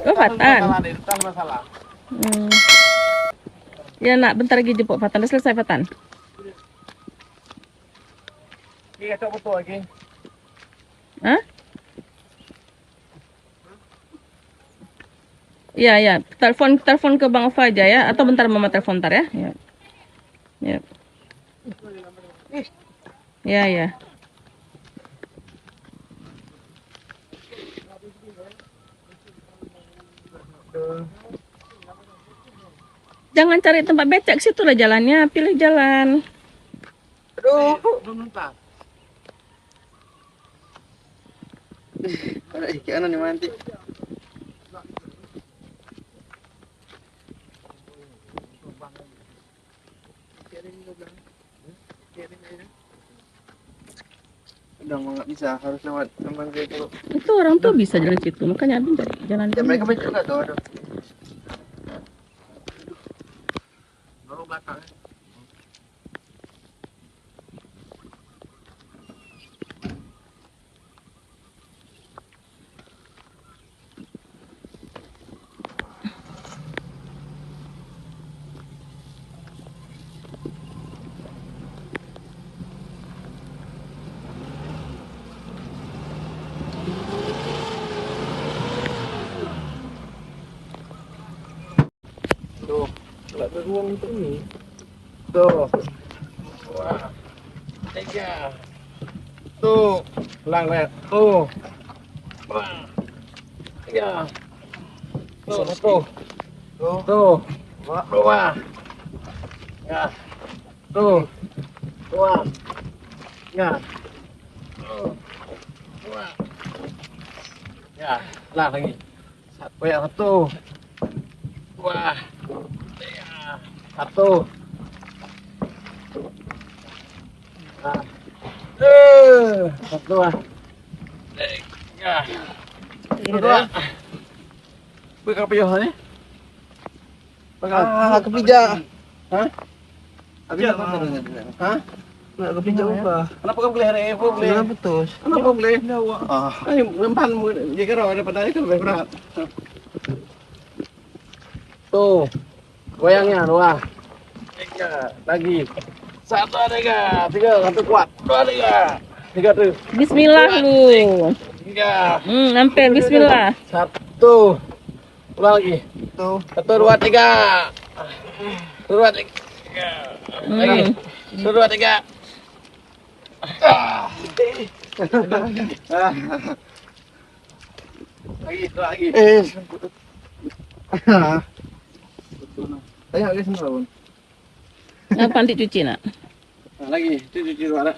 Oh, Fatan. Masalah. Ya nak, bentar lagi jemput Fatan. Udah selesai Fatan. Iya, coba betul lagi. Hah? Iya, ya. Telepon ke Bang Ova aja ya. Atau bentar Mama telepon ntar ya. Ya. Ya. Ya, ya. Jangan cari tempat becek, situ lah jalannya. Pilih jalan. Aduh, bentar. Ada ikan nih nanti. Udah nggak bisa, harus lewat teman gitu. Itu orang tuh bisa jalan situ, makanya Abang cari jalan. Ya mereka baca juga tuh. Aduh. Baru belakang. Tuh, nggak ada ruang untuk ini. Tuh, wah, tiga. Tuh, pelang lihat. Tuh, wah, tiga. Tuh, satu. Tuh, dua. Ya, tuh, dua. Ya, tuh, dua. Ya, pelang lagi. Satu yang satu. Wah, ya, satu. Nah, satu ah. Tiga. Dua. Buka piyahnya. Kepijak. Hah? Kepijak apa? Hah? Nggak kepijak apa? Kenapa kamu beli hari ini? Kenapa putus? Kenapa beli? Ayo, mempan. Jika ada padanya kan lebih berat. Tuh, goyangnya dua, tiga, lagi, satu, tiga, satu kuat, dua, tiga tuh. Bismillah lu. Tiga, Hampir Bismillah. satu, ulang lagi, satu, dua, tiga, dua, tiga, lagi, satu, dua, tiga. Lagi. Ayo, guys, semua. Apa dicuci nak? Lagi, cuci dua.